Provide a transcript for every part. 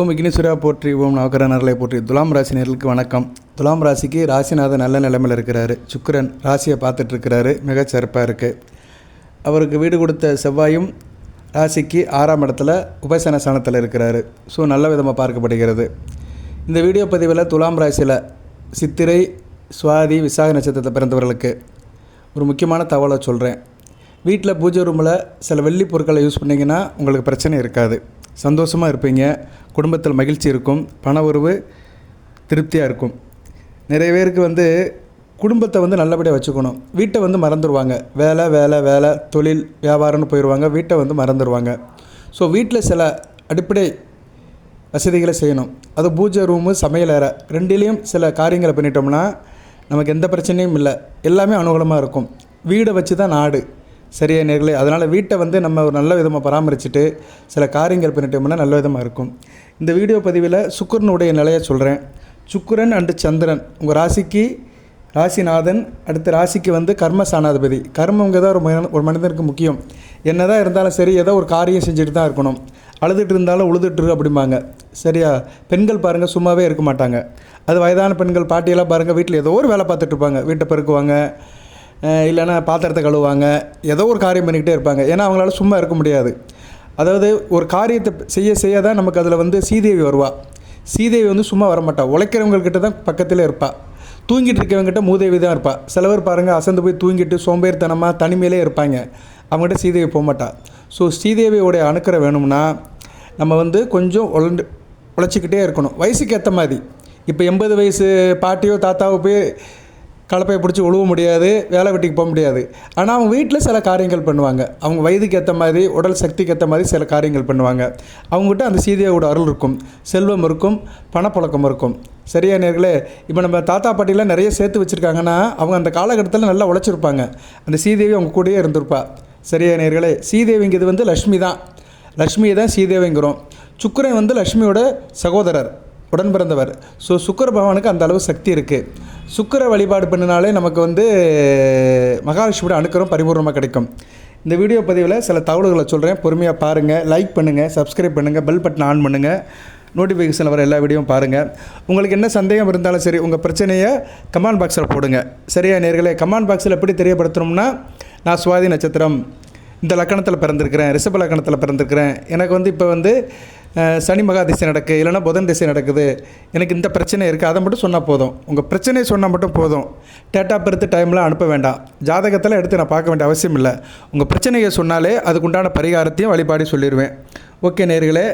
ஓம் விக்னேஸ்வரா போற்றி, ஓம் நவகரநர்களை போற்றி. துலாம் ராசி நேர்களுக்கு வணக்கம். துலாம் ராசிக்கு ராசிநாதன் நல்ல நிலைமையில் இருக்கிறாரு. சுக்கிரன் ராசியை பார்த்துட்ருக்கிறாரு, மிகச்சிறப்பாக இருக்குது. அவருக்கு வீடு கொடுத்த செவ்வாயும் ராசிக்கு 6ஆம் இடத்துல உபசன ஸ்தானத்தில் இருக்கிறாரு. ஸோ நல்ல விதமாக பார்க்கப்படுகிறது. இந்த வீடியோ பதிவில் துலாம் ராசியில் சித்திரை, சுவாதி, விசாக நட்சத்திரத்தை பிறந்தவர்களுக்கு ஒரு முக்கியமான தகவலை சொல்கிறேன். வீட்டில் பூஜை ரூமில் சில வெள்ளி பொருட்களை யூஸ் பண்ணிங்கன்னா உங்களுக்கு பிரச்சனை இருக்காது, சந்தோஷமாக இருப்பீங்க, குடும்பத்தில் மகிழ்ச்சி இருக்கும், பண உறவு திருப்தியாக இருக்கும். நிறைய பேருக்கு குடும்பத்தை நல்லபடியாக வச்சுக்கணும். வீட்டை மறந்துடுவாங்க. வேலை வேலை வேலை, தொழில் வியாபாரம்னு போயிடுவாங்க, வீட்டை மறந்துடுவாங்க. ஸோ வீட்டில் சில அடிப்படை வசதிகளை செய்யணும். அது பூஜை ரூமு, சமையல் அறை ரெண்டிலையும் சில காரியங்களை பண்ணிட்டோம்னா நமக்கு எந்த பிரச்சனையும் இல்லை, எல்லாமே அனுகூலமாக இருக்கும். வீடை வச்சு தான் நாடு. சரியா நேர்களே? அதனால் வீட்டை நம்ம ஒரு நல்ல விதமாக பராமரிச்சுட்டு சில காரியங்கள் பண்ணிட்டோம்னா நல்ல விதமாக இருக்கும். இந்த வீடியோ பதிவில் சுக்கிரனுடைய நிலையை சொல்கிறேன். சுக்கிரன் அண்டு சந்திரன் உங்கள் ராசிக்கு ராசிநாதன், அடுத்த ராசிக்கு கர்மஸ்தானாதிபதி. கர்மங்க தான் ஒரு மனிதனுக்கு முக்கியம். என்ன தான் இருந்தாலும் சரி, ஏதோ ஒரு காரியம் செஞ்சுட்டு தான் இருக்கணும். அழுதுட்டு இருந்தாலும் உழுதுட்டுரு அப்படிம்பாங்க. சரியா? பெண்கள் பாருங்கள், சும்மாவே இருக்க மாட்டாங்க. அது வயதான பெண்கள், பாட்டியெல்லாம் பாருங்கள், வீட்டில் ஏதோ ஒரு வேலை பார்த்துட்டு இருப்பாங்க. வீட்டை பெருக்குவாங்க, இல்லைன்னா பாத்திரத்தை கழுவுவாங்க, ஏதோ ஒரு காரியம் பண்ணிக்கிட்டே இருப்பாங்க. ஏன்னா அவங்களால சும்மா இருக்க முடியாது. அதாவது ஒரு காரியத்தை செய்ய தான் நமக்கு அதில் சீதேவி வருவாள். சீதேவி சும்மா வரமாட்டா, உழைக்கிறவங்கக்கிட்ட தான் பக்கத்தில் இருப்பாள். தூங்கிட்டு இருக்கவங்ககிட்ட மூதேவி தான் இருப்பாள். சில பேர் பாருங்கள், அசந்து போய் தூங்கிட்டு சோம்பேறித்தனமாக தனிமையிலே இருப்பாங்க. அவங்ககிட்ட சீதேவி போக மாட்டா. ஸோ சீதேவியோடைய அணுக்கரை வேணும்னா நம்ம கொஞ்சம் உழைச்சிக்கிட்டே இருக்கணும், வயசுக்கு ஏற்ற மாதிரி. இப்போ 80 வயசு பாட்டியோ தாத்தாவோ போய் கலப்பையை பிடிச்சி உழுவ முடியாது, வேலை வெட்டிக்கு போக முடியாது. ஆனால் அவங்க வீட்டில் சில காரியங்கள் பண்ணுவாங்க. அவங்க வயதுக்கு ஏற்ற மாதிரி, உடல் சக்திக்கு ஏற்ற மாதிரி சில காரியங்கள் பண்ணுவாங்க. அவங்ககிட்ட அந்த சீதையோட அருள் இருக்கும், செல்வம் இருக்கும், பணப்புழக்கம் இருக்கும். சரியா நேர்களே? இப்போ நம்ம தாத்தா பாட்டிலாம் நிறைய சேர்த்து வச்சுருக்காங்கன்னா அவங்க அந்த காலகட்டத்தில் நல்லா உழைச்சிருப்பாங்க. அந்த சீதேவி அவங்க கூடயே இருந்திருப்பா. சரியா நேர்களே? சீதேவிங்கிறது லக்ஷ்மி தான். லக்ஷ்மியை தான் சீதேவிங்கிறோம். சுக்கிரன் லக்ஷ்மியோட சகோதரர், உடன் பிறந்தவர். ஸோ சுக்கிர பகவானுக்கு அந்த அளவு சக்தி இருக்குது. சுக்கிர வழிபாடு பண்ணினாலே நமக்கு மகாலட்சுமியோட அனுக்கிரம் பரிபூர்ணமாக கிடைக்கும். இந்த வீடியோ பதிவில் சில தகவல்களை சொல்கிறேன், பொறுமையாக பாருங்கள். லைக் பண்ணுங்கள், சப்ஸ்கிரைப் பண்ணுங்கள், பெல் பட்டன் ஆன் பண்ணுங்கள், நோட்டிஃபிகேஷன் வர எல்லா வீடியோவும் பாருங்கள். உங்களுக்கு என்ன சந்தேகம் இருந்தாலும் சரி, உங்கள் பிரச்சனையை கமெண்ட் பாக்ஸில் போடுங்க. சரியா நேர்களே? கமெண்ட் பாக்ஸில் எப்படி தெரியப்படுத்தணும்னா, நான் சுவாதி நட்சத்திரம் இந்த லக்கணத்தில் பிறந்திருக்கிறேன், ரிஷப லக்கணத்தில் பிறந்திருக்கிறேன், எனக்கு இப்போ சனி மகா திசை நடக்குது, இல்லைனா புதன் திசை நடக்குது, எனக்கு இந்த பிரச்சனை இருக்குது, அதை மட்டும் சொன்னால் போதும். உங்கள் பிரச்சனையை சொன்னால் மட்டும் போதும். டேட்டா பெருத்து டைம்லாம் அனுப்ப வேண்டாம், ஜாதகத்தில் எடுத்து நான் பார்க்க வேண்டிய அவசியம் இல்லை. உங்கள் பிரச்சனையை சொன்னாலே அதுக்குண்டான பரிகாரத்தையும் வழிபாடி சொல்லிடுவேன். ஓகே நேர்களே,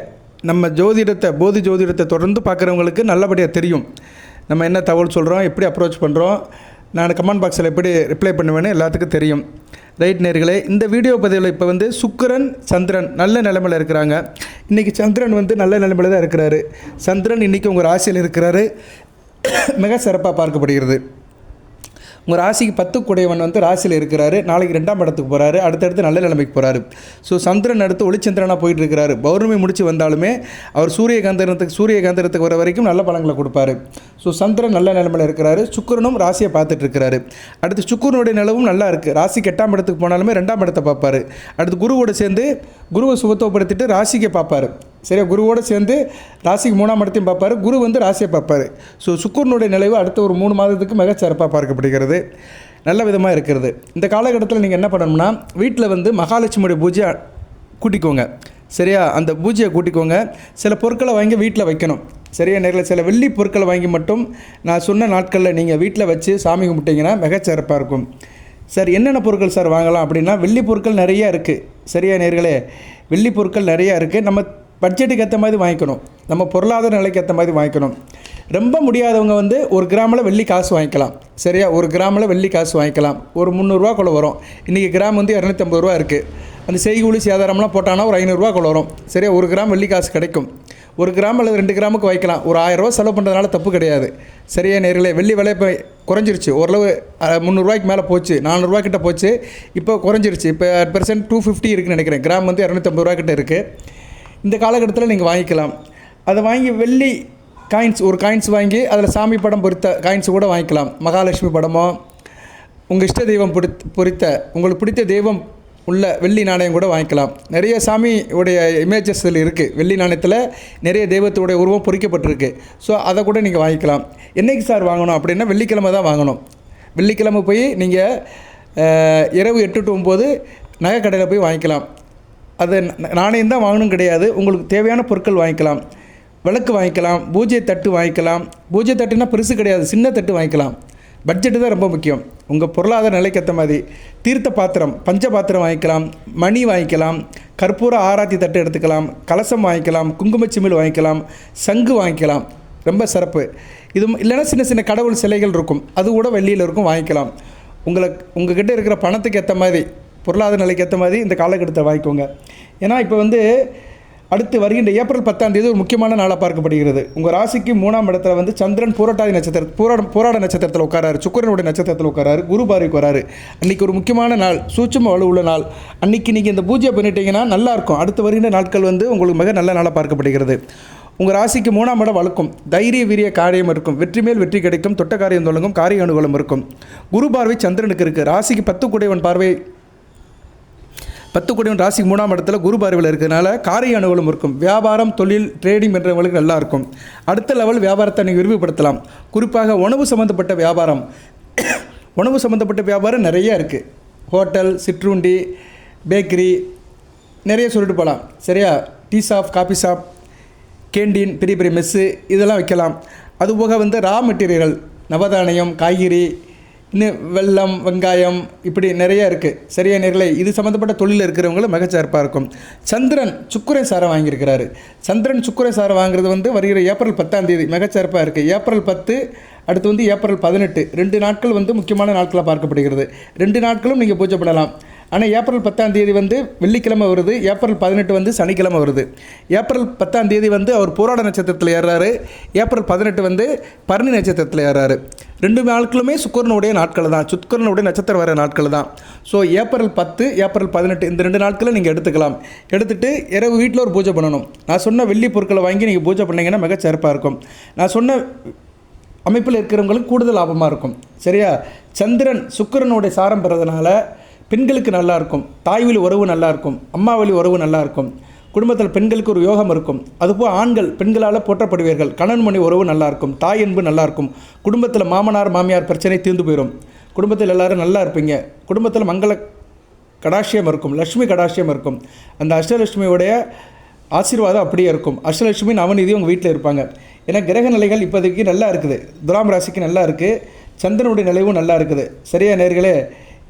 நம்ம போதி ஜோதிடத்தை தொடர்ந்து பார்க்குறவங்களுக்கு நல்லபடியாக தெரியும் நம்ம என்ன தகவல் சொல்கிறோம், எப்படி அப்ரோச் பண்ணுறோம், நான் கமெண்ட் பாக்ஸில் எப்படி ரிப்ளை பண்ணுவேன்னு எல்லாத்துக்கும் தெரியும். ரைட் நேர்களே, இந்த வீடியோ பதிவில் இப்போ சுக்கிரன் சந்திரன் நல்ல நிலைமையில் இருக்கிறாங்க. இன்றைக்கி சந்திரன் நல்ல நிலைமையில் தான் இருக்கிறாரு. சந்திரன் இன்றைக்கி உங்கள் ராசியில் இருக்கிறாரு, மிக சிறப்பாக பார்க்கப்படுகிறது. உங்கள் ராசிக்கு 10 குடையவன் ராசியில் இருக்கிறாரு. நாளைக்கு 2ஆம் இடத்துக்கு போகிறாரு, அடுத்தடுத்து நல்ல நிலைமைக்கு போகிறாரு. ஸோ சந்திரன் அடுத்து ஒளிச்சந்திரனாக போயிட்டு இருக்கிறாரு. பௌர்ணமி முடிச்சு வந்தாலுமே அவர் சூரியகாந்தரத்துக்கு வர வரைக்கும் நல்ல பலன்களை கொடுப்பாரு. ஸோ சந்திரன் நல்ல நிலைமையில் இருக்கிறாரு. சுக்கிரனும் ராசியை பார்த்துட்டு இருக்கிறாரு. அடுத்து சுக்கிரனுடைய நிலவும் நல்லா இருக்குது. ராசிக்கு 8ஆம் இடத்துக்கு போனாலுமே 2ஆம் இடத்தை பார்ப்பார். அடுத்து குருவோடு சேர்ந்து குருவை சுபத்துவப்படுத்திட்டு ராசிக்கு பார்ப்பார். சரியா? குருவோடு சேர்ந்து ராசிக்கு 3ஆம் இடத்தையும் பார்ப்பார். குரு ராசியை பார்ப்பார். ஸோ சுக்கிரனுடைய நிலைவு அடுத்த ஒரு 3 மாதத்துக்கு மிக சிறப்பாக பார்க்கப்படுகிறது, நல்ல விதமாக இருக்கிறது. இந்த காலகட்டத்தில் நீங்கள் என்ன பண்ணணும்னா, வீட்டில் மகாலட்சுமியுடைய பூஜையை கூட்டிக்கோங்க. சரியா? அந்த பூஜையை கூட்டிக்கோங்க. சில பொருட்களை வாங்கி வீட்டில் வைக்கணும். சரியா நேரில்? சில வெள்ளி பொருட்களை வாங்கி மட்டும் நான் சொன்ன நாட்களில் நீங்கள் வீட்டில் வச்சு சாமி கும்பிட்டிங்கன்னா மிகச்சிறப்பாக இருக்கும். சார் என்னென்ன பொருட்கள் சார் வாங்கலாம் அப்படின்னா, வெள்ளி பொருட்கள் நிறையா இருக்குது. சரியா நேர்களே? வெள்ளி பொருட்கள் நிறையா இருக்குது. நம்ம பட்ஜெட்டுக்கு ஏற்ற மாதிரி வாங்கிக்கணும், நம்ம பொருளாதார நிலைக்கு ஏற்ற மாதிரி வாங்கிக்கணும். ரொம்ப முடியாதவங்க 1 கிராமில் வெள்ளி காசு வாங்கிக்கலாம். சரியா? 1 கிராமில் வெள்ளி காசு வாங்கிக்கலாம். ஒரு 300ரூவாக்குள்ளே வரும். இன்றைக்கி கிராம் 250 ரூபா இருக்குது. அந்த செய்கூலி சேதாரம்லாம் போட்டாங்கன்னா ஒரு 500ரூவாக்குள்ளே வரும். சரியா? 1 கிராம் வெள்ளி காசு கிடைக்கும். 1 கிராம் அல்லது 2 கிராமுக்கு வைக்கலாம். ஒரு 1000 ரூபா செலவு பண்ணுறதுனால தப்பு கிடையாது. சரியா நேர்களே? வெள்ளி விலை இப்போ குறைஞ்சிருச்சு, ஓரளவு 300ரூவாய்க்கு மேலே போச்சு, 400ரூவா கிட்ட போச்சு. இப்போ குறைஞ்சிருச்சு. இப்போ % 250 இருக்குதுன்னு நினைக்கிறேன். கிராம் 250 ரூபா கிட்ட இருக்குது. இந்த காலகட்டத்தில் நீங்கள் வாங்கிக்கலாம். அதை வாங்கி வெள்ளி ஒரு காயின்ஸ் வாங்கி அதில் சாமி படம் பொறித்த காயின்ஸ் கூட வாங்கிக்கலாம். மகாலட்சுமி படமோ, உங்கள் இஷ்ட தெய்வம் பொறித்த உங்களுக்கு பிடித்த தெய்வம் உள்ள வெள்ளி நாணயம் கூட வாங்கிக்கலாம். நிறைய சாமியுடைய இமேஜஸ் இதில் இருக்குது. வெள்ளி நாணயத்தில் நிறைய தெய்வத்துடைய உருவம் பொறிக்கப்பட்டிருக்கு. ஸோ அதை கூட நீங்கள் வாங்கிக்கலாம். என்றைக்கு சார் வாங்கணும் அப்படின்னா வெள்ளிக்கிழமை தான் வாங்கணும். வெள்ளிக்கிழமை போய் நீங்கள் இரவு 8 to 9 நகை கடையில் போய் வாங்கிக்கலாம். அது நாணயம் தான் வாங்கணும் கிடையாது. உங்களுக்கு தேவையான பொருட்கள் வாங்கிக்கலாம். விளக்கு வாங்கிக்கலாம், பூஜை தட்டு வாங்கிக்கலாம். பூஜை தட்டுனா பெருசு கிடையாது, சின்ன தட்டு வாங்கிக்கலாம். பட்ஜெட்டு தான் ரொம்ப முக்கியம். உங்கள் பொருளாதார நிலைக்கு ஏற்ற மாதிரி தீர்த்த பாத்திரம், பஞ்ச பாத்திரம் வாங்கிக்கலாம், மணி வாங்கிக்கலாம், கற்பூர ஆராத்தி தட்டு எடுத்துக்கலாம், கலசம் வாங்கிக்கலாம், குங்குமச்சிமிழ் வாங்கிக்கலாம், சங்கு வாங்கிக்கலாம். ரொம்ப சிறப்பு. இது இல்லைன்னா சின்ன சின்ன கடவுள் சிலைகள் இருக்கும், அது கூட வெள்ளியில் இருக்கும், வாங்கிக்கலாம். உங்கள்கிட்ட இருக்கிற பணத்துக்கு ஏற்ற மாதிரி, பொருளாதார நிலைக்கு ஏற்ற மாதிரி இந்த காலகட்டத்தை வாங்கிக்கோங்க. ஏன்னா இப்போ அடுத்து வருகின்ற ஏப்ரல் 10 ஒரு முக்கியமான நாளாக பார்க்கப்படுகிறது. உங்கள் ராசிக்கு 3ஆம் இடத்துல சந்திரன் பூரட்டாதி போராட நட்சத்திரத்தில் உட்காராரு, சுக்கிரனுடைய நட்சத்திரத்தில் உட்காராரு, குரு பார்வைக்கு வராரு. அன்றைக்கி ஒரு முக்கியமான நாள், சூட்சும வலு உள்ள நாள். அன்றைக்கி நீங்கள் இந்த பூஜை பண்ணிட்டீங்கன்னா நல்லாயிருக்கும். அடுத்து வருகின்ற நாட்கள் உங்களுக்கு மிக நல்ல நாளாக பார்க்கப்படுகிறது. உங்கள் ராசிக்கு 3ஆம் இடம் வலுக்கும், தைரிய வீரிய காரியம் இருக்கும், வெற்றி மேல் வெற்றி கிடைக்கும், தொட்ட காரியம் தொடங்கும், காரிய அனுகூலம் இருக்கும். குரு பார்வை சந்திரனுக்கு இருக்குது. ராசிக்கு 10 கூடையவன் பார்வை, 10 கூடையவன் ராசிக்கு 3ஆம் இடத்துல குரு பார்வையில் இருக்கிறதுனால காரிய அனுகூலம் இருக்கும். வியாபாரம், தொழில், ட்ரேடிங் என்றவங்களுக்கு நல்லா இருக்கும். அடுத்த லெவல் வியாபாரத்தை நீங்கள் விரிவுபடுத்தலாம். குறிப்பாக உணவு சம்மந்தப்பட்ட வியாபாரம், உணவு சம்மந்தப்பட்ட வியாபாரம் நிறைய இருக்குது. ஹோட்டல், சிற்றுண்டி, பேக்கரி நிறைய சொல்லிட்டு போகலாம். சரியா? Tea shop, coffee shop, canteen, பெரிய பெரிய மெஸ்ஸு இதெல்லாம் வைக்கலாம். அதுபோக ரா மெட்டீரியல், நவதானியம், காய்கறி, இன்னும் வெல்லம், வெங்காயம் இப்படி நிறைய இருக்குது. சரியா நேர்களே? இது சம்மந்தப்பட்ட தொழிலில் இருக்கிறவங்களும் மிகச்சிறப்பாக இருக்கும். சந்திரன் சுக்கிரன் சாரை வாங்கியிருக்கிறாரு. சந்திரன் சுக்கிரன் சாரை வாங்குறது வருகிற ஏப்ரல் 10 மிகச்சிறப்பாக இருக்குது. ஏப்ரல் 10 அடுத்து ஏப்ரல் 18 2 நாட்கள் முக்கியமான நாட்களாக பார்க்கப்படுகிறது. 2 நாட்களும் நீங்கள் பூஜை பண்ணலாம். ஆனால் ஏப்ரல் 10 வெள்ளிக்கிழமை வருது, ஏப்ரல் 18 சனிக்கிழமை வருது. ஏப்ரல் 10 அவர் போராட நட்சத்திரத்தில் ஏறாரு, ஏப்ரல் 18 பரணி நட்சத்திரத்தில் ஏறாரு. 2 நாட்களுமே சுக்கிரனுடைய நாட்கள் தான், சுக்கிரனுடைய நட்சத்திரம் வர நாட்கள் தான். ஸோ ஏப்ரல் 10, ஏப்ரல் 18 இந்த 2 நாட்களை நீங்கள் எடுத்துக்கலாம். எடுத்துகிட்டு இரவு வீட்டில் ஒரு பூஜை பண்ணணும். நான் சொன்ன வெள்ளி பொருட்களை வாங்கி நீங்கள் பூஜை பண்ணிங்கன்னா மிக சிறப்பாக இருக்கும். நான் சொன்ன அமைப்பில் இருக்கிறவங்களுக்கு கூடுதல் லாபமாக இருக்கும். சரியா? சந்திரன் சுக்கிரனுடைய சாரம் பெறதுனால பெண்களுக்கு நல்லாயிருக்கும், தாய் வழி உறவு நல்லாயிருக்கும், அம்மா வழி உறவு நல்லாயிருக்கும், குடும்பத்தில் பெண்களுக்கு ஒரு யோகம் இருக்கும். அதுபோல் ஆண்கள் பெண்களால் போற்றப்படுவீர்கள், கணவன் மணி உறவு நல்லாயிருக்கும், தாய் அன்பு நல்லாயிருக்கும், குடும்பத்தில் மாமனார் மாமியார் பிரச்சனை தீர்ந்து போயிடும், குடும்பத்தில் எல்லோரும் நல்லா இருப்பீங்க, குடும்பத்தில் மங்கள கடாட்சியம் இருக்கும், லட்சுமி கடாட்சியம் இருக்கும். அந்த அஷ்டலட்சுமியோடைய ஆசீர்வாதம் அப்படியே இருக்கும். அஷ்டலட்சுமி நவநிதி உங்கள் வீட்டில் இருப்பாங்க. ஏன்னா கிரக நிலைகள் இப்போதைக்கு நல்லா இருக்குது. துலாம் ராசிக்கு நல்லா இருக்குது, சந்திரனுடைய நிலைவும் நல்லா இருக்குது. சரியா நேர்களே?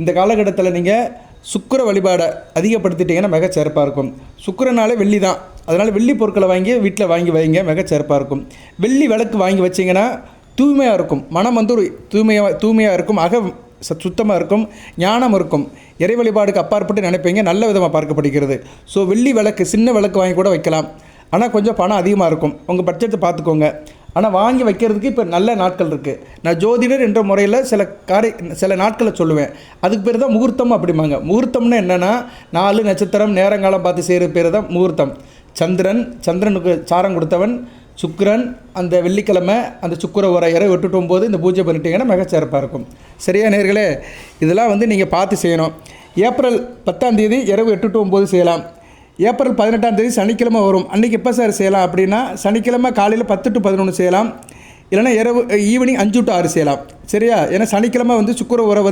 இந்த காலகட்டத்தில் நீங்கள் சுக்கிர வழிபாடை அதிகப்படுத்திட்டீங்கன்னா மிக சிறப்பாக இருக்கும். சுக்கிரனாலே வெள்ளி தான், அதனால் வெள்ளி பொருட்களை வாங்கி வீட்டில் வாங்கி வைங்க, மிக சிறப்பாக இருக்கும். வெள்ளி விளக்கு வாங்கி வச்சிங்கன்னா தூய்மையாக இருக்கும், மனம் ஒரு தூய்மையாக இருக்கும், சுத்தமாக இருக்கும், ஞானம் இருக்கும், இறை வழிபாடுக்கு அப்பாற்பட்டு நினைப்பீங்க, நல்ல விதமாக பார்க்கப்படுகிறது. ஸோ வெள்ளி விளக்கு, சின்ன விளக்கு வாங்கி கூட வைக்கலாம். ஆனால் கொஞ்சம் பணம் அதிகமாக இருக்கும், உங்கள் பட்ஜெட்டை பார்த்துக்கோங்க. ஆனால் வாங்கி வைக்கிறதுக்கு இப்போ நல்ல நாட்கள் இருக்குது. நான் ஜோதிடர் என்ற முறையில் சில நாட்களை சொல்லுவேன். அதுக்கு பேர் தான் முகூர்த்தம் அப்படிம்பாங்க. முகூர்த்தம்னு என்னென்னா 4 நட்சத்திரம் நேரங்காலம் பார்த்து செய்கிற பேர் தான் முகூர்த்தம். சந்திரனுக்கு சாரம் கொடுத்தவன் சுக்கிரன். அந்த வெள்ளிக்கிழமை அந்த சுக்கிர உரை இரவு 8 to 9 இந்த பூஜை பண்ணிட்டீங்கன்னா மிக சிறப்பாக இருக்கும். சரியா நேர்களே? இதெல்லாம் நீங்கள் பார்த்து செய்யணும். ஏப்ரல் 10 இரவு 8 to 9 செய்யலாம். ஏப்ரல் 18 சனிக்கிழமை வரும். அன்றைக்கி எப்போ சார் செய்யலாம் அப்படின்னா, சனிக்கிழமை காலையில் 10 to 11 செய்யலாம், இல்லைனா இரவு ஈவினிங் 5 to 6 செய்யலாம். சரியா? ஏன்னா சனிக்கிழமை சுக்கிர உரை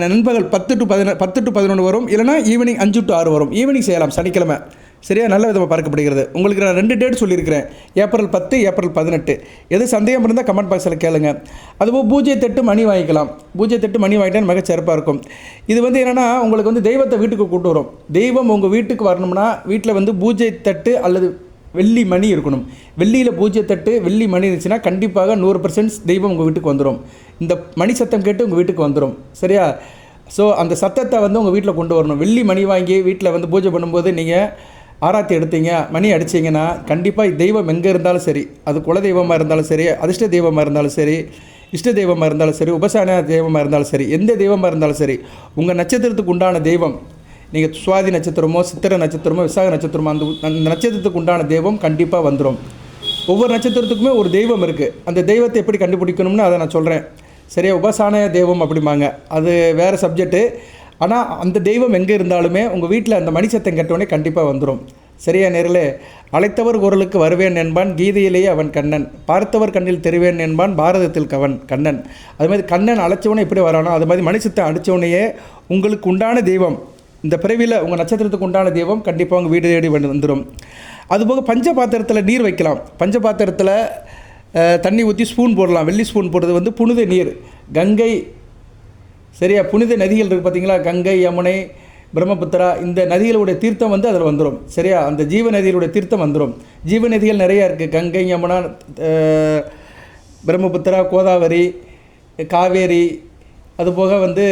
நண்பகல் 10 to 11 வரும், இல்லைனா ஈவினிங் 5 to 6 வரும். ஈவினிங் செய்யலாம் சனிக்கிழமை. சரியா? நல்ல விதமாக பார்க்கப்படுகிறது. உங்களுக்கு நான் 2 டேட் சொல்லியிருக்கிறேன், ஏப்ரல் 10, ஏப்ரல் 18. எது சந்தேகம் இருந்தால் கமெண்ட் பாக்ஸில் கேளுங்க. அதுபோல் பூஜை தட்டு மணி வாங்கிக்கலாம். பூஜை தட்டு மணி வாங்கிட்டா மிக சிறப்பாக இருக்கும். இது என்னென்னா உங்களுக்கு தெய்வத்தை வீட்டுக்கு கூட்டு வரும். தெய்வம் உங்கள் வீட்டுக்கு வரணும்னா வீட்டில் பூஜை தட்டு அல்லது வெள்ளி மணி இருக்கணும். வெள்ளியில் பூஜை தட்டு, வெள்ளி மணி இருந்துச்சுன்னா கண்டிப்பாக 100% தெய்வம் உங்கள் வீட்டுக்கு வந்துடும். இந்த மணி சத்தம் கேட்டு உங்கள் வீட்டுக்கு வந்துடும். சரியா? ஸோ அந்த சத்தத்தை உங்கள் வீட்டில் கொண்டு வரணும். வெள்ளி மணி வாங்கி வீட்டில் பூஜை பண்ணும்போது நீங்கள் ஆராத்தி எடுத்தீங்க, மணி அடிச்சிங்கன்னா கண்டிப்பாக தெய்வம் எங்கே இருந்தாலும் சரி, அது குல தெய்வமாக இருந்தாலும் சரி, அதிர்ஷ்ட தெய்வமாக இருந்தாலும் சரி, இஷ்ட தெய்வமாக இருந்தாலும் சரி, உபசான தெய்வமாக இருந்தாலும் சரி, எந்த தெய்வமாக இருந்தாலும் சரி, உங்கள் நட்சத்திரத்துக்கு உண்டான தெய்வம், நீங்கள் சுவாதி நட்சத்திரமோ, சித்திரை நட்சத்திரமோ, விசாக நட்சத்திரமோ, அந்த நட்சத்திரத்துக்கு உண்டான தெய்வம் கண்டிப்பாக வந்துடும். ஒவ்வொரு நட்சத்திரத்துக்குமே ஒரு தெய்வம் இருக்குது. அந்த தெய்வத்தை எப்படி கண்டுபிடிக்கணும்னு அதை நான் சொல்கிறேன். சரியா? உபசான தெய்வம் அப்படிம்பாங்க, அது வேறு சப்ஜெக்ட்டு. ஆனால் அந்த தெய்வம் எங்கே இருந்தாலுமே உங்கள் வீட்டில் அந்த மணி சத்தம் கேட்டோடனே கண்டிப்பாக வந்துடும். சரியா நேர்களே? அழைத்தவர் குரலுக்கு வருவேன் என்பான், கீதையிலேயே அவன் கண்ணன். பார்த்தவர் கண்ணில் தெரிவேன் என்பான், பாரதத்தில் கண்ணன். அதுமாதிரி கண்ணன் அழைச்சவனே எப்படி வரானோ அது மாதிரி மணிச்சத்தை அடித்தவனையே உங்களுக்கு உண்டான தெய்வம், இந்த பிறவியில் உங்கள் நட்சத்திரத்துக்கு உண்டான தெய்வம் கண்டிப்பாக உங்கள் வீடு தேடி வந்துடும். அதுபோக பஞ்ச பாத்திரத்தில் நீர் வைக்கலாம். பஞ்ச பாத்திரத்தில் தண்ணி ஊற்றி ஸ்பூன் போடலாம். வெள்ளி ஸ்பூன் போடுறது வந்து புனித நீர். கங்கை, சரியா, புனித நதிகள் இருக்குது பார்த்தீங்களா, கங்கை, யமுனை, பிரம்மபுத்திரா, இந்த நதிகளுடைய தீர்த்தம் வந்து அதில் வந்துடும். சரியா? அந்த ஜீவ நதிகளுடைய தீர்த்தம் வந்துடும். ஜீவ நதிகள் நிறையா இருக்குது. கங்கை, யமுனா, பிரம்மபுத்திரா, கோதாவரி, காவேரி, அதுபோக வந்து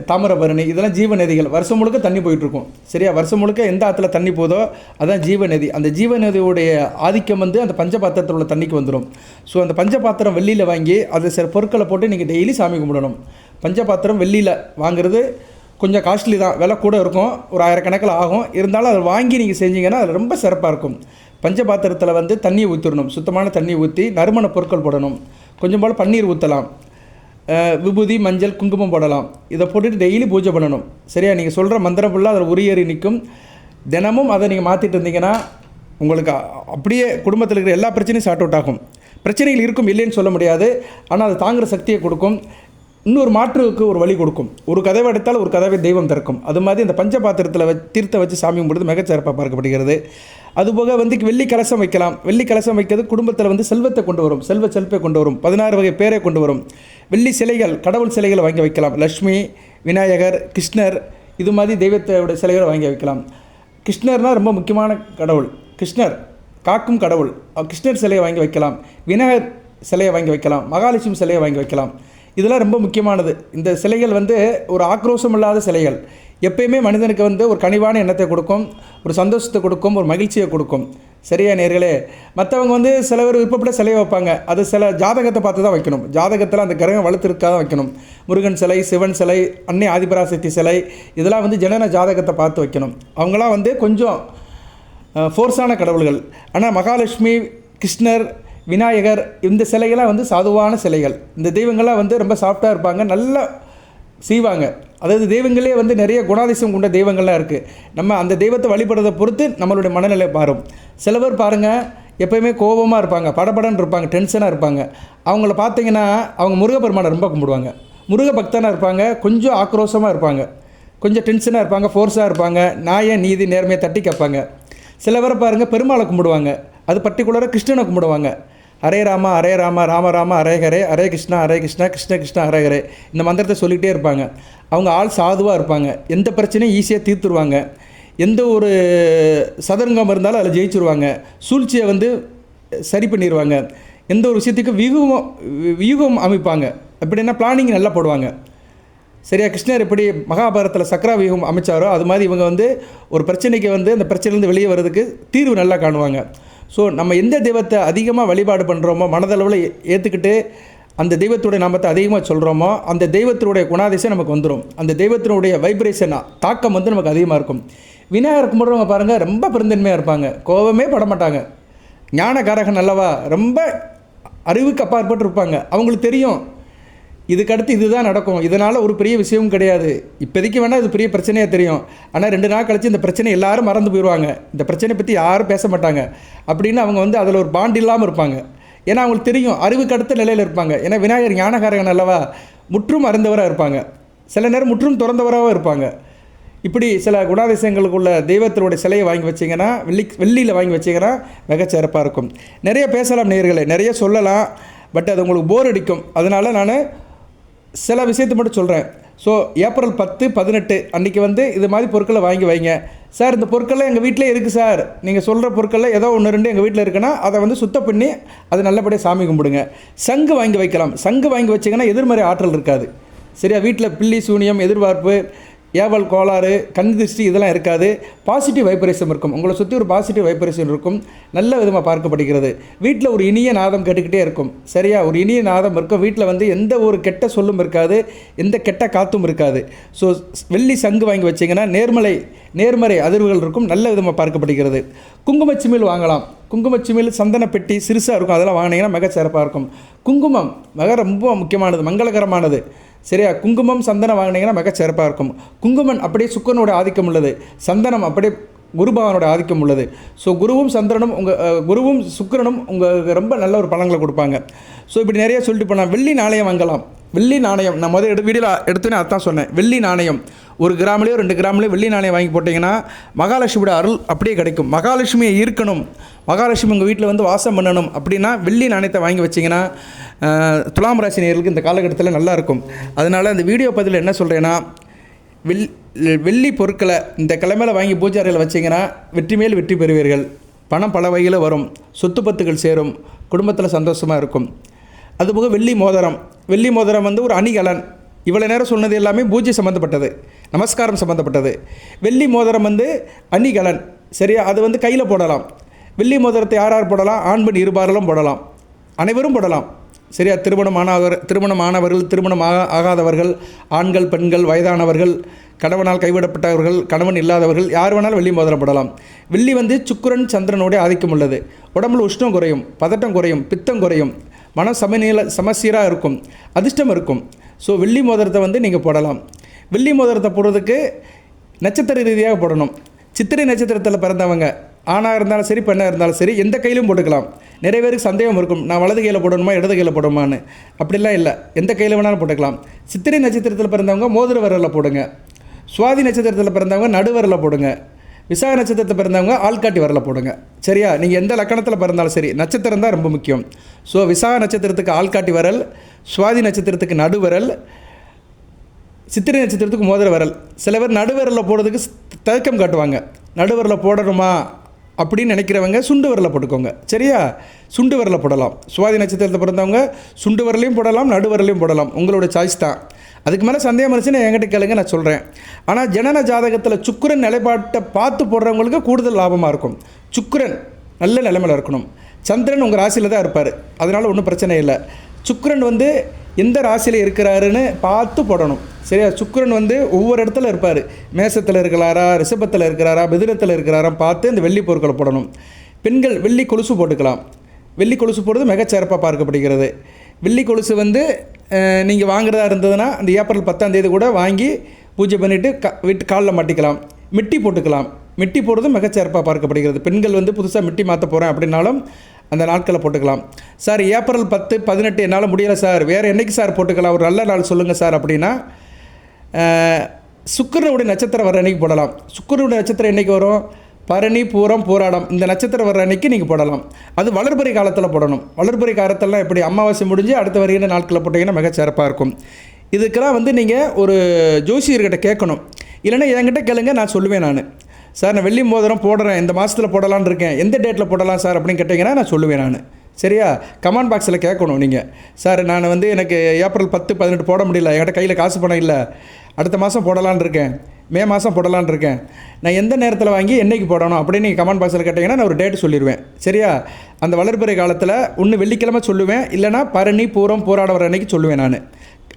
தாமிரபரணி, இதெல்லாம் ஜீவ நதிகள். வருஷம் முழுக்க தண்ணி போயிட்டுருக்கும். சரியா? வருஷம் முழுக்க எந்த ஆற்றுல தண்ணி போதோ அதுதான் ஜீவ நதி. அந்த ஜீவ நதியுடைய ஆதிக்கம் வந்து அந்த பஞ்சபாத்திரத்தில் உள்ள தண்ணிக்கு வந்துடும். ஸோ அந்த பஞ்சபாத்திரம் வெள்ளியில் வாங்கி அது சில பொருட்களை போட்டு நீங்கள் டெய்லி சாமி கும்பிடணும். பஞ்சபாத்திரம் வெள்ளியில் வாங்குறது கொஞ்சம் காஸ்ட்லி தான், விலை கூட இருக்கும், ஒரு 1000 கணக்கில் ஆகும். இருந்தாலும் அதை வாங்கி நீங்கள் செஞ்சீங்கன்னா அது ரொம்ப சிறப்பாக இருக்கும். பஞ்சபாத்திரத்தில் வந்து தண்ணியை ஊற்றிடணும். சுத்தமான தண்ணியை ஊற்றி நறுமண பொருட்கள் போடணும். கொஞ்சம் போல் பன்னீர் ஊற்றலாம். விபூதி, மஞ்சள், குங்குமம் போடலாம். இதை போட்டுட்டு டெய்லி பூஜை பண்ணணும். சரியா? நீங்கள் சொல்கிற மந்திரம் ஃபுல்லாக அதில் உரியேறி நிற்கும். தினமும் அதை நீங்கள் மாற்றிட்டு இருந்தீங்கன்னா உங்களுக்கு அப்படியே குடும்பத்தில் இருக்கிற எல்லா பிரச்சனையும் சார்ட் அவுட் ஆகும். பிரச்சனைகள் இருக்கும், இல்லைன்னு சொல்ல முடியாது. ஆனால் அது தாங்குகிற சக்தியை கொடுக்கும். இன்னொரு மாற்றுக்கு ஒரு வழி கொடுக்கும். ஒரு கதவை எடுத்தால் ஒரு கதவை தெய்வம் திறக்கும். அது மாதிரி இந்த பஞ்சபாத்திரத்தில் தீர்த்த வச்சு சாமி கும்பிடுறது மிகச்சிறப்பாக பார்க்கப்படுகிறது. அதுபோக வந்து வெள்ளி கலசம் வைக்கலாம். வெள்ளி கலசம் வைக்கிறது குடும்பத்தில் வந்து செல்வத்தை கொண்டு வரும், செல்வத்தை கொண்டு வரும், 16 வகை பேரை கொண்டு வரும். வெள்ளி சிலைகள், கடவுள் சிலைகளை வாங்கி வைக்கலாம். லக்ஷ்மி, விநாயகர், கிருஷ்ணர், இது மாதிரி தெய்வத்தோட சிலைகளை வாங்கி வைக்கலாம். கிருஷ்ணர்னால் ரொம்ப முக்கியமான கடவுள். கிருஷ்ணர் காக்கும் கடவுள். கிருஷ்ணர் சிலையை வாங்கி வைக்கலாம். விநாயகர் சிலையை வாங்கி வைக்கலாம். மகாலட்சுமி சிலையை வாங்கி வைக்கலாம். இதெல்லாம் ரொம்ப முக்கியமானது. இந்த சிலைகள் வந்து ஒரு ஆக்ரோஷம் இல்லாத சிலைகள். எப்பயுமே மனிதனுக்கு வந்து ஒரு கனிவான எண்ணத்தை கொடுக்கும், ஒரு சந்தோஷத்தை கொடுக்கும், ஒரு மகிழ்ச்சியை கொடுக்கும். சரியா நேர்களே? மற்றவங்க வந்து சில பேர் விருப்பப்பட்ட சிலையை வைப்பாங்க. அது சில ஜாதகத்தை பார்த்து தான் வைக்கணும். ஜாதகத்தில் அந்த கிரகம் வலுத்திருக்காக தான் வைக்கணும். முருகன் சிலை, சிவன் சிலை, அன்னை ஆதிபராசக்தி சிலை, இதெல்லாம் வந்து ஜனன ஜாதகத்தை பார்த்து வைக்கணும். அவங்களாம் வந்து கொஞ்சம் ஃபோர்ஸான கடவுள்கள். ஆனால் மகாலட்சுமி, கிருஷ்ணர், விநாயகர், இந்த சிலைகள்லாம் வந்து சாதுவான சிலைகள். இந்த தெய்வங்கள்லாம் வந்து ரொம்ப சாஃப்டாக இருப்பாங்க, நல்லா செய்வாங்க. அதாவது தெய்வங்களே வந்து நிறைய குணாதிசயம் கொண்ட தெய்வங்கள்லாம் இருக்குது. நம்ம அந்த தெய்வத்தை வழிபடுறதை பொறுத்து நம்மளுடைய மனநிலை மாறும். சில பேர் பாருங்கள், எப்போயுமே கோபமாக இருப்பாங்க, படபடன்னு இருப்பாங்க, டென்ஷனாக இருப்பாங்க. அவங்கள பார்த்தீங்கன்னா அவங்க முருகப்பெருமானை ரொம்ப கும்பிடுவாங்க. முருக பக்தனாக இருப்பாங்க, கொஞ்சம் ஆக்ரோஷமாக இருப்பாங்க, கொஞ்சம் டென்ஷனாக இருப்பாங்க, ஃபோர்ஸாக இருப்பாங்க, நியாய நீதி நேர்மையை தட்டி கேட்பாங்க. சில பேரை பாருங்கள் பெருமாளை கும்பிடுவாங்க, அது பர்டிகுலராக கிருஷ்ணனை கும்பிடுவாங்க. ஹரே ராமா ஹரே ராமா ராம ராம ஹரே ஹரே, ஹரே கிருஷ்ணா கிருஷ்ண கிருஷ்ண ஹரே ஹரே, இந்த மந்திரத்தை சொல்லிகிட்டே இருப்பாங்க. அவங்க ஆள் சாதுவாக இருப்பாங்க, எந்த பிரச்சனையும் ஈஸியாக தீர்த்துருவாங்க, எந்த ஒரு சதுரங்கம் இருந்தாலும் அதில் ஜெயிச்சுருவாங்க, சூழ்ச்சியை வந்து சரி பண்ணிடுவாங்க, எந்த ஒரு விஷயத்துக்கு வியூகம் அமைப்பாங்க, அப்படின்னா பிளானிங் நல்லா போடுவாங்க. சரியா? கிருஷ்ணர் எப்படி மகாபாரதத்தில் சக்கரா வியூகம் அமைச்சாரோ அது மாதிரி இவங்க வந்து ஒரு பிரச்சனைக்கு வந்து அந்த பிரச்சனைலேருந்து வெளியே வர்றதுக்கு தீர்வு நல்லா காணுவாங்க. ஸோ நம்ம எந்த தெய்வத்தை அதிகமாக வழிபாடு பண்ணுறோமோ, மனதளவில் ஏற்றுக்கிட்டு அந்த தெய்வத்துடைய நாமத்தை அதிகமாக சொல்கிறோமோ, அந்த தெய்வத்தினுடைய குணாதிசயம் நமக்கு வந்துடும். அந்த தெய்வத்தினுடைய வைப்ரேஷன் தாக்கம் வந்து நமக்கு அதிகமாக இருக்கும். விநாயகர் கும்பிட்றவங்க பாருங்கள், ரொம்ப பெருந்தன்மையாக இருப்பாங்க, கோபமே படமாட்டாங்க, ஞானகாரகன் அல்லவா, ரொம்ப அறிவுக்கு அப்பாற்பட்டு இருப்பாங்க. அவங்களுக்கு தெரியும் இதுக்கடுத்து இதுதான் நடக்கும், இதனால் ஒரு பெரிய விஷயமும் கிடையாது, இப்போதைக்கு வேணால் இது பெரிய பிரச்சனையாக தெரியும், ஆனால் 2 நாள் கழித்து இந்த பிரச்சனை எல்லோரும் மறந்து போயிடுவாங்க, இந்த பிரச்சனையை பற்றி யாரும் பேச மாட்டாங்க அப்படின்னு அவங்க வந்து அதில் ஒரு பாண்ட் இல்லாமல் இருப்பாங்க. ஏன்னா அவங்களுக்கு தெரியும் அறிவுக்கு அடுத்த நிலையில் இருப்பாங்க. ஏன்னா விநாயகர் ஞானகாரகன் அல்லவா, முற்றும் அறிந்தவராக இருப்பாங்க, சில நேரம் முற்றும் திறந்தவராகவும் இருப்பாங்க. இப்படி சில குணாதிசயங்களுக்குள்ள தெய்வத்தினுடைய சிலையை வாங்கி வச்சிங்கன்னா, வெள்ளியில் வாங்கி வச்சிங்கன்னா மிகச்சிறப்பாக இருக்கும். நிறைய பேசலாம் நேயர்களே, நிறைய சொல்லலாம், பட் அது உங்களுக்கு போர் அடிக்கும். அதனால் நான் சில விஷயத்தை மட்டும் சொல்கிறேன். ஸோ ஏப்ரல் 10, 18 அன்றைக்கி வந்து இது மாதிரி பொருட்களை வாங்கி வைங்க. சார் இந்த பொருட்கள்லாம் எங்கள் வீட்டிலே இருக்குது சார், நீங்கள் சொல்கிற பொருட்களில் ஏதோ 1, 2 எங்கள் வீட்டில் இருக்குன்னா அதை வந்து சுத்தம் பண்ணி அதை நல்லபடியாக சாமி கும்பிடுங்க. சங்கு வாங்கி வைக்கலாம். சங்கு வாங்கி வச்சிங்கன்னா எதிர்மறை ஆற்றல் இருக்காது. சரியா? வீட்டில் பில்லி சூனியம், எதிர்பார்ப்பு, ஏவல் கோளாறு, கண் திருஷ்டி இதெல்லாம் இருக்காது. பாசிட்டிவ் வைப்ரேஷன் இருக்கும். உங்களை சுற்றி ஒரு பாசிட்டிவ் வைப்ரேஷன் இருக்கும், நல்ல விதமாக பார்க்கப்படுகிறது. வீட்டில் ஒரு இனிய நாதம் கேட்டுக்கிட்டே இருக்கும். சரியா? ஒரு இனிய நாதம் இருக்கும். வீட்டில் வந்து எந்த ஒரு கெட்ட சொல்லும் இருக்காது, எந்த கெட்ட காற்றும் இருக்காது. ஸோ வெள்ளி சங்கு வாங்கி வச்சிங்கன்னா நேர்மறை அதிர்வுகள் இருக்கும், நல்ல விதமாக பார்க்கப்படுகிறது. குங்குமச்சிமிழ் வாங்கலாம். குங்குமச்சிமிழ் சந்தன பெட்டி சிறுசாக இருக்கும், அதெல்லாம் வாங்கினீங்கன்னா மிக சிறப்பாக இருக்கும். குங்குமம் ரொம்ப முக்கியமானது, மங்களகரமானது. சரியா? குங்குமம் சந்தனம் வாங்கினீங்கன்னா மிகச்சிறப்பாக இருக்கும். குங்குமம் அப்படியே சுக்கரனோட ஆதிக்கம் உள்ளது, சந்தனம் அப்படியே குருபகவானோட ஆதிக்கம் உள்ளது. ஸோ குருவும் சுக்கிரனும் உங்களுக்கு ரொம்ப நல்ல ஒரு பலன்களை கொடுப்பாங்க. ஸோ இப்படி நிறைய சொல்லிட்டு போனால் வெள்ளி நாணயம் வாங்கலாம். வெள்ளி நாணயம் நான் வீடியோவில் எடுத்தோன்னே அதான் சொன்னேன். வெள்ளி நாணயம் 1 கிராம்லேயோ 2 கிராம்லேயோ வெள்ளி நாணயம் வாங்கி போட்டிங்கன்னா மகாலட்சுமியோட அருள் அப்படியே கிடைக்கும். மகாலட்சுமியை ஈர்க்கணும், மகாலட்சுமி உங்கள் வீட்டில் வந்து வாசம் பண்ணணும் அப்படின்னா வெள்ளி நாணயத்தை வாங்கி வச்சிங்கன்னா துலாம் ராசி நேயர்களுக்கு இந்த காலகட்டத்தில் நல்லாயிருக்கும். அதனால் அந்த வீடியோ பதிவில் என்ன சொல்கிறேன்னா, வெள்ளி பொருட்களை இந்த கிழமையில் வாங்கி பூஜை அறையில் வச்சிங்கன்னா வெற்றி மேல் வெற்றி பெறுவீர்கள். பணம் பல வகையில் வரும், சொத்து பத்துகள் சேரும், குடும்பத்தில் சந்தோஷமாக இருக்கும். அதுபோக வெள்ளி மோதிரம் வந்து ஒரு அணிகலன். இவ்வளோ நேரம் சொன்னது எல்லாமே பூஜை சம்மந்தப்பட்டது, நமஸ்காரம் சம்மந்தப்பட்டது. வெள்ளி மோதிரம் வந்து அணிகலன், சரியா? அது வந்து கையில் போடலாம். வெள்ளி மோதிரத்தை யார் போடலாம்? ஆண் பெண் இருபாரிலும் போடலாம், அனைவரும் போடலாம், சரியா? திருமணமானவர்கள், திருமணம் ஆகாதவர்கள், ஆண்கள், பெண்கள், வயதானவர்கள், கணவனால் கைவிடப்பட்டவர்கள், கணவன் இல்லாதவர்கள், யார் வேணாலும் வெள்ளி மோதிரம் போடலாம். வெள்ளி வந்து சுக்கிரன் சந்திரனோட ஆதிக்கம் உள்ளது. உடம்புல உஷ்ணம் குறையும், பதட்டம் குறையும், பித்தம் குறையும், மனம் சமசீராக இருக்கும், அதிர்ஷ்டம் இருக்கும். ஸோ வெள்ளி மோதிரத்தை வந்து நீங்கள் போடலாம். வெள்ளி மோதிரத்தை போடுறதுக்கு நட்சத்திர ரீதியாக போடணும். சித்திரை நட்சத்திரத்தில் பிறந்தவங்க ஆணாக இருந்தாலும் சரி, பெண்ணாக இருந்தாலும் சரி, எந்த கையிலும் போட்டுக்கலாம். நிறைய பேருக்கு சந்தேகம் இருக்கும், நான் வலது கையில் போடணுமா இடது கையில் போடணுமான்னு. அப்படிலாம் இல்லை, எந்த கையில் வேணாலும் போட்டுக்கலாம். சித்திரை நட்சத்திரத்தில் பிறந்தவங்க மோதிர விரலில் போடுங்க. சுவாதி நட்சத்திரத்தில் பிறந்தவங்க நடுவரில் போடுங்க. விசாக நட்சத்திரத்தில் பிறந்தவங்க ஆள்காட்டி விரலில் போடுங்க. சரியா? நீங்கள் எந்த லக்கணத்தில் பிறந்தாலும் சரி, நட்சத்திரம் தான் ரொம்ப முக்கியம். ஸோ விசாக நட்சத்திரத்துக்கு ஆள்காட்டி விரல், சுவாதி நட்சத்திரத்துக்கு நடுவிரல், சித்திரை நட்சத்திரத்துக்கு மோதிர விரல். சில பேர் நடுவிரலில் போடுறதுக்கு தயக்கம் காட்டுவாங்க. நடுவிரலில் போடணுமா அப்படின்னு நினைக்கிறவங்க சுண்டு விரலில் போட்டுக்கோங்க. சரியா? சுண்டு விரலில் போடலாம். சுவாதி நட்சத்திரத்தில் பிறந்தவங்க சுண்டு விரலையும் போடலாம், நடுவிரலையும் போடலாம், உங்களோட சாய்ஸ் தான். அதுக்கு மேலே சந்தேகம் இருந்துச்சுன்னா என்கிட்ட கேளுங்க, நான் சொல்கிறேன். ஆனால் ஜனன ஜாதகத்தில் சுக்கிரன் நிலைப்பாட்டை பார்த்து போடுறவங்களுக்கு கூடுதல் லாபமாக இருக்கும். சுக்கிரன் நல்ல நிலைமையில் இருக்கணும். சந்திரன் உங்கள் ராசியில் தான் இருப்பார், அதனால் ஒன்றும் பிரச்சனை இல்லை. சுக்கிரன் வந்து எந்த ராசியில் இருக்கிறாருன்னு பார்த்து போடணும். சரியா? சுக்கிரன் வந்து ஒவ்வொரு இடத்துல இருப்பார். மேசத்தில் இருக்கிறாரா, ரிஷபத்தில் இருக்கிறாரா, மிதுனத்தில் இருக்கிறாரா பார்த்து இந்த வெள்ளி பொருட்களை போடணும். பெண்கள் வெள்ளி கொலுசு போட்டுக்கலாம். வெள்ளி கொலுசு போடுறது மிகச்சிறப்பாக பார்க்கப்படுகிறது. வெள்ளி கொலுசு வந்து நீங்கள் வாங்குறதா இருந்ததுன்னா அந்த ஏப்ரல் 10ஆம் தேதி கூட வாங்கி பூஜை பண்ணிவிட்டு வீட்டு காலில் மாட்டிக்கலாம். மிட்டி போட்டுக்கலாம். மிட்டி போடுறது மிகச்சிறப்பாக பார்க்கப்படுகிறது. பெண்கள் வந்து புதுசாக மிட்டி மாற்ற போகிறேன் அப்படின்னாலும் அந்த நாட்களை போட்டுக்கலாம். சார் ஏப்ரல் 10, 18 என்னால் முடியலை சார், வேறு என்றைக்கு சார் போட்டுக்கலாம், ஒரு நல்ல நாள் சொல்லுங்கள் சார் அப்படின்னா சுக்கிரனுடைய நட்சத்திரம் வர அன்றைக்கி போடலாம். சுக்கிரனுடைய நட்சத்திரம் என்றைக்கு வரும்? பரணி, பூரம், பூராடம், இந்த நட்சத்திரம் வர்ற அன்றைக்கி நீங்கள் போடலாம். அது வளர்பிறை காலத்தில் போடணும். வளர்பிறை காலத்திலலாம் எப்படி அமாவாசை முடிஞ்சு அடுத்த வருகிற நாட்களில் போட்டிங்கன்னா மிகச்சிறப்பாக இருக்கும். இதுக்கெல்லாம் வந்து நீங்கள் ஒரு ஜோசியர்கிட்ட கேட்கணும். இல்லைன்னா என்கிட்ட கேளுங்க, நான் சொல்லுவேன். சார் நான் வெள்ளி மோதிரம் போடுறேன், இந்த மாதத்தில் போடலான்னு இருக்கேன், எந்த டேட்டில் போடலாம் சார் அப்படின்னு கேட்டிங்கன்னா நான் சொல்லுவேன். சரியா? கமெண்ட் பாக்ஸில் கேட்கணும் நீங்கள். சார் நான் வந்து எனக்கு ஏப்ரல் 10, 18 போட முடியல, என்கிட்ட கையில் காசு பணம் இல்லை, அடுத்த மாதம் போடலான்னு இருக்கேன், மே மாதம் போடலான்னு இருக்கேன், நான் எந்த நேரத்தில் வாங்கி என்றைக்கு போடணும் அப்படின்னு நீங்கள் கமெண்ட் பாக்ஸில் கேட்டிங்கன்னா நான் ஒரு டேட்டு சொல்லிடுவேன். சரியா? அந்த வளர்பிறை காலத்தில் ஒன்று வெள்ளிக்கிழமை சொல்லுவேன், இல்லைனா பரணி, பூரம், போராட வர அன்றைக்கி சொல்லுவேன்.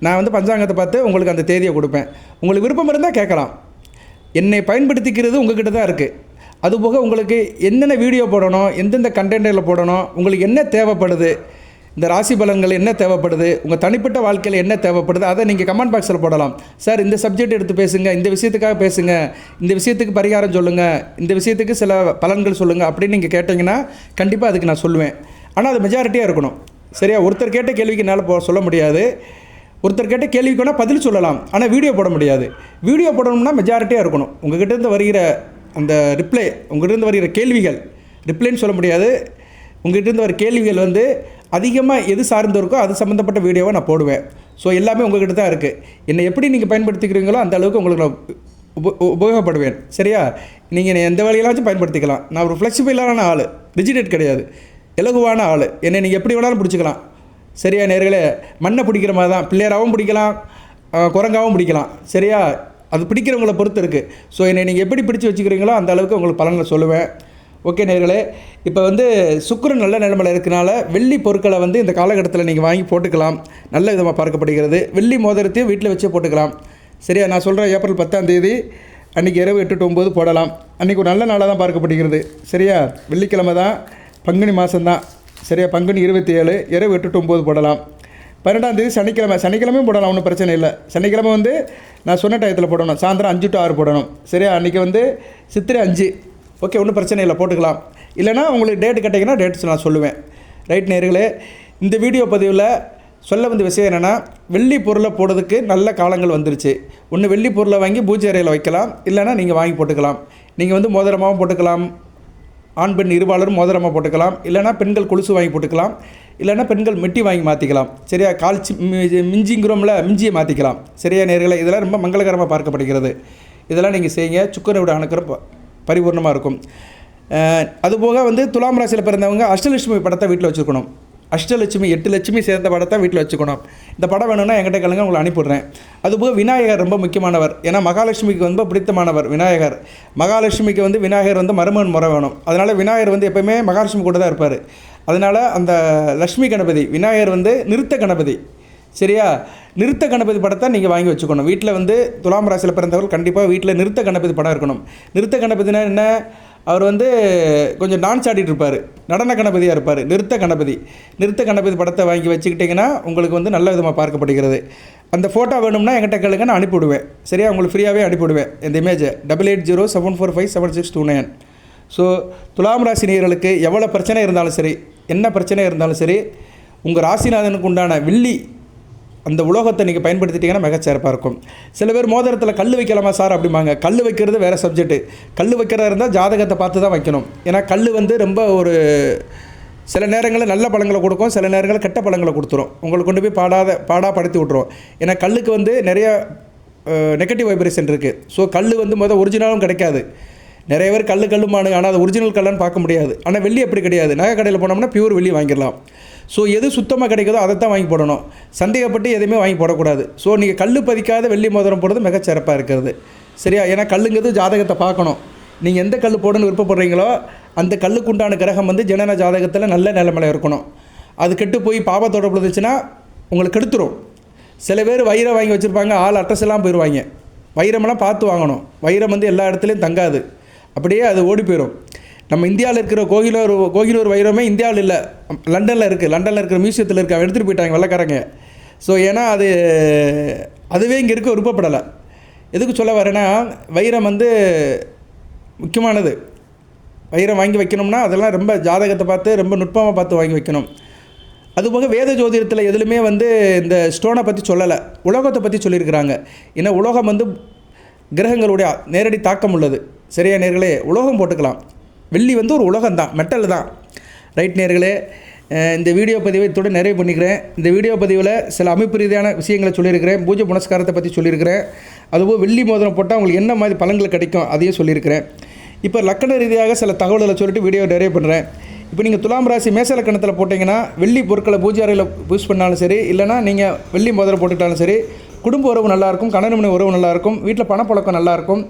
நான் வந்து பஞ்சாங்கத்தை பார்த்து உங்களுக்கு அந்த தேதியை கொடுப்பேன். உங்களுக்கு விருப்பம் இருந்தால் கேட்கலாம். என்னை பயன்படுத்திக்கிறது உங்கள்கிட்ட தான் இருக்குது. அதுபோக உங்களுக்கு என்னென்ன வீடியோ போடணும், எந்தெந்த கண்டென்ட்டில் போடணும், உங்களுக்கு என்ன தேவைப்படுது, இந்த ராசி பலன்கள் என்ன தேவைப்படுது, உங்கள் தனிப்பட்ட வாழ்க்கையில் என்ன தேவைப்படுது, அதை நீங்கள் கமெண்ட் பாக்ஸில் போடலாம். சார் இந்த சப்ஜெக்ட் எடுத்து பேசுங்க, இந்த விஷயத்துக்காக பேசுங்க, இந்த விஷயத்துக்கு பரிகாரம் சொல்லுங்கள், இந்த விஷயத்துக்கு சில பலன்கள் சொல்லுங்கள் அப்படின்னு நீங்கள் கேட்டிங்கன்னா கண்டிப்பாக அதுக்கு நான் சொல்லுவேன். ஆனால் அது மெஜாரிட்டியாக இருக்கணும். சரியா? ஒருத்தர் கேட்ட கேள்விக்கு என்னால் சொல்ல முடியாது. ஒருத்தர் கேட்ட கேள்விக்கு வேணால் பதில் சொல்லலாம், ஆனால் வீடியோ போட முடியாது. வீடியோ போடணும்னா மெஜாரிட்டியாக இருக்கணும். உங்கள்கிட்டருந்து வருகிற அந்த ரிப்ளை, உங்கள்கிட்டருந்து வருகிற கேள்விகள், ரிப்ளைன்னு சொல்ல முடியாது, உங்கள்கிட்டருந்து வர கேள்விகள் வந்து அதிகமாக எது சார்ந்து இருக்கோ அது சம்மந்தப்பட்ட வீடியோவை நான் போடுவேன். ஸோ எல்லாமே உங்கள்கிட்ட தான் இருக்குது. என்னை எப்படி நீங்கள் பயன்படுத்திக்கிறீங்களோ அந்த அளவுக்கு உங்களுக்கு நான் உபயோகப்படுவேன். சரியா? நீங்கள் எந்த வழியெல்லாம் பயன்படுத்திக்கலாம். நான் ஒரு ஃப்ளெக்சிபிளான ஆள், ரிஜிடேட் கிடையாது, இலகுவான ஆள். என்னை நீங்கள் எப்படி வேணாலும் பிடிச்சிக்கலாம். சரியா நேர்களே? மண்ணை பிடிக்கிற மாதிரி தான், பிள்ளையராகவும் பிடிக்கலாம், குரங்காகவும் பிடிக்கலாம். சரியா? அது பிடிக்கிறவங்கள பொறுத்து இருக்குது. ஸோ என்னை நீங்கள் எப்படி பிடிச்சி வச்சுக்கிறீங்களோ அந்த அளவுக்கு உங்களுக்கு பலன்களை சொல்லுவேன். ஓகே நேர்களே, இப்போ வந்து சுக்கிரன் நல்ல நிலைமையில் இருக்கனால வெள்ளி பொருட்களை வந்து இந்த காலகட்டத்தில் நீங்கள் வாங்கி போட்டுக்கலாம். நல்ல விதமாக பார்க்கப்படுகிறது. வெள்ளி மோதிரத்தையும் வீட்டில் வச்சே போட்டுக்கலாம். சரியா? நான் சொல்கிறேன் ஏப்ரல் 10ஆம் தேதி அன்றைக்கி இரவு 8 to 9 போடலாம். அன்றைக்கி ஒரு நல்ல நாளாக தான் பார்க்கப்படுகிறது. சரியா? வெள்ளிக்கிழமை தான், பங்குனி மாதம்தான். சரியா? பங்குனி 27 இரவு 8 to 9 போடலாம். 12ஆம் தேதி சனிக்கிழமையும் போடலாம், ஒன்றும் பிரச்சனை இல்லை. சனிக்கிழமை வந்து நான் சொன்ன டயத்தில் போடணும், சாயந்தரம் 5 to 6 போடணும். சரியா? அன்றைக்கி வந்து சித்திரை 5. ஓகே, ஒன்றும் பிரச்சனை இல்லை, போட்டுக்கலாம். இல்லைனா உங்களுக்கு டேட்டு கேட்டிங்கன்னா டேட்ஸ் நான் சொல்லுவேன். ரைட் நேயர்களே, இந்த வீடியோ பதிவில் சொல்ல வந்த விஷயம் என்னென்னா, வெள்ளி பொருளை போடுறதுக்கு நல்ல காலங்கள் வந்துருச்சு. ஒன்று வெள்ளி பொருளை வாங்கி பூஜை அறையில் வைக்கலாம், இல்லைனா நீங்கள் வாங்கி போட்டுக்கலாம். நீங்கள் வந்து மோதிரமாகவும் போட்டுக்கலாம், ஆண் பெண் இருபாலரும் மோதிரமாக போட்டுக்கலாம், இல்லைனா பெண்கள் கொலுசு வாங்கி போட்டுக்கலாம், இல்லைனா பெண்கள் மெட்டி வாங்கி மாற்றிக்கலாம். சரியா? கால்ச்சி மிஞ்சிங்கிறோம்ல, மிஞ்சியை மாற்றிக்கலாம். சரியா நேயர்களே? இதெல்லாம் ரொம்ப மங்களகரமாக பார்க்கப்படுகிறது. இதெல்லாம் நீங்கள் செய்யுங்க, சுக்கிரனோட அனுக்கிரம் பரிபூர்ணமாக இருக்கும். அதுபோக வந்து துலாம் ராசியில் பிறந்தவங்க அஷ்டலட்சுமி படத்தை வீட்டில் வச்சுருக்கணும். அஷ்டலட்சுமி 8 லட்சுமி சேர்ந்த படத்தை வீட்டில் வச்சுக்கணும். இந்த படம் வேணும்னா என்கிட்ட கேளுங்க, உங்களை அனுப்பிவிட்றேன். அதுபோக விநாயகர் ரொம்ப முக்கியமானவர். ஏன்னா மகாலட்சுமிக்கு ரொம்ப பிடித்தமானவர் விநாயகர். மகாலட்சுமிக்கு வந்து விநாயகர் வந்து மருமகன் முறை வேணும். அதனால் விநாயகர் வந்து எப்போயுமே மகாலட்சுமி கூட தான் இருப்பார். அதனால் அந்த லட்சுமி கணபதி விநாயகர் வந்து நிறுத்த கணபதி. சரியா? நிறுத்த கணபதி படத்தை நீங்கள் வாங்கி வச்சுக்கணும். வீட்டில் வந்து துலாம் ராசியில் பிறந்தவர்கள் கண்டிப்பாக வீட்டில் நிறுத்த கணபதி படம் இருக்கணும். நிறுத்த கணபதினா என்ன? அவர் வந்து கொஞ்சம் டான்ஸ் ஆடிட்டு இருப்பார், நடன கணபதியாக இருப்பார். நிறுத்த கணபதி படத்தை வாங்கி வச்சுக்கிட்டிங்கன்னா உங்களுக்கு வந்து நல்ல விதமாக பார்க்கப்படுகிறது. அந்த ஃபோட்டோ வேணும்னா என்கிட்ட கேளுங்க, நான் அனுப்பிவிடுவேன். சரியா? உங்களுக்கு ஃப்ரீயாகவே அனுப்பிவிடுவேன் இந்த இமேஜை. 8807457629. ஸோ துலாம் ராசி நேயர்களுக்கு எவ்வளோ பிரச்சனை இருந்தாலும் சரி, என்ன பிரச்சனை இருந்தாலும் சரி, உங்கள் ராசிநாதனுக்கு உண்டான வெள்ளி அந்த உலோகத்தை நீங்கள் பயன்படுத்திட்டீங்கன்னா மிகச்சிறப்பாக இருக்கும். சில பேர் மோதிரத்தில் கல் வைக்கலாமா சார் அப்படிம்பாங்க. கல் வைக்கிறது வேறு சப்ஜெக்ட்டு. கல் வைக்கிறதா இருந்தால் ஜாதகத்தை பார்த்து தான் வைக்கணும். ஏன்னா கல் வந்து ரொம்ப ஒரு சில நேரங்களில் நல்ல பழங்களை கொடுக்கும், சில நேரங்களில் கெட்ட பழங்களை கொடுத்துரும். உங்களுக்கு கொண்டு போய் பாடாப்படுத்தி விட்ருவோம். ஏன்னா கல்லுக்கு வந்து நிறைய நெகட்டிவ் வைப்ரேஷன் இருக்குது. ஸோ கல் வந்து ஒரிஜினலும் கிடைக்காது. நிறைய பேர் கல்லுமானு, ஆனால் அது ஒரிஜினல் கல்லான்னு பார்க்க முடியாது. ஆனால் வெள்ளி அப்படி கிடையாது. நகை கடையில் போனோம்னா பியூர் வெள்ளி வாங்கிடலாம். ஸோ எது சுத்தமாக கிடைக்குதோ அதை தான் வாங்கி போடணும். சந்தேகப்பட்டு எதுவுமே வாங்கி போடக்கூடாது. ஸோ நீங்கள் கல் பதிக்காத வெள்ளி மோதிரம் போடுறது மிகச்சிறப்பாக இருக்கிறது. சரியா? ஏன்னா கல்லுங்கிறது ஜாதகத்தை பார்க்கணும். நீங்கள் எந்த கல் போடணும்னு விருப்பப்படுறீங்களோ அந்த கல்லுக்கு உண்டான கிரகம் வந்து ஜனன ஜாதகத்தில் நல்ல நிலைமையில் இருக்கணும். அது கெட்டு போய் பாவத்தோட இருந்துச்சுன்னா உங்களுக்கு கெடுத்துரும். சில பேர் வைரம் வாங்கி வச்சுருப்பாங்க, ஆள் அட்ரஸ் எல்லாம் போயிடுவாங்க. வைரமெல்லாம் பார்த்து வாங்கணும். வைரம் வந்து எல்லா இடத்துலையும் தங்காது, அப்படியே அது ஓடி போயிடும். நம்ம இந்தியாவில் இருக்கிற கோகினூர் வைரமே இந்தியாவில் இல்லை, லண்டனில் இருக்குது. லண்டனில் இருக்கிற மியூசியத்தில் இருக்குது. அவன் எடுத்துகிட்டு போயிட்டாங்க வெள்ளைக்காரங்க. ஸோ ஏன்னா அதுவே இங்கே இருக்க விருப்பப்படலை. எதுக்கு சொல்ல வரேன்னா, வைரம் வந்து முக்கியமானது. வைரம் வாங்கி வைக்கணும்னா அதெல்லாம் ரொம்ப ஜாதகத்தை பார்த்து ரொம்ப நுட்பமாக பார்த்து வாங்கி வைக்கணும். அதுபோக வேத ஜோதிடத்தில் எதுலையுமே வந்து இந்த ஸ்டோனை பற்றி சொல்லலை, உலோகத்தை பற்றி சொல்லியிருக்கிறாங்க. ஏன்னா உலோகம் வந்து கிரகங்களுடைய நேரடி தாக்கம் உள்ளது. சரியா நேர்களே? உலோகம் போட்டுக்கலாம். வெள்ளி வந்து ஒரு உலகம் தான், மெட்டல் தான். ரைட் நேர்களே, இந்த வீடியோ பதிவை இத்துடன் நிறைவு பண்ணிக்கிறேன். இந்த வீடியோ பதிவில் சில அமைப்பு ரீதியான விஷயங்களை சொல்லியிருக்கிறேன். பூஜை புனஸ்காரத்தை பற்றி சொல்லியிருக்கிறேன். அதுபோல் வெள்ளி மோதிரம் போட்டால் உங்களுக்கு என்ன மாதிரி பலன்கள் கிடைக்கும் அதையும் சொல்லியிருக்கிறேன். இப்போ லக்கண ரீதியாக சில தகவல்களை சொல்லிட்டு வீடியோ நிறைவு பண்ணுறேன். இப்போ நீங்கள் துலாம் ராசி மேச லக்கணத்தில் போட்டிங்கன்னா வெள்ளி பொருட்களை பூஜை அறையில் யூஸ் பண்ணாலும் சரி, இல்லைனா நீங்கள் வெள்ளி மோதிரம் போட்டுக்கிட்டாலும் சரி, குடும்ப உறவு நல்லாயிருக்கும், கணவன் மனைவி உறவு நல்லாயிருக்கும், வீட்டில் பணப்பழக்கம் நல்லாயிருக்கும்,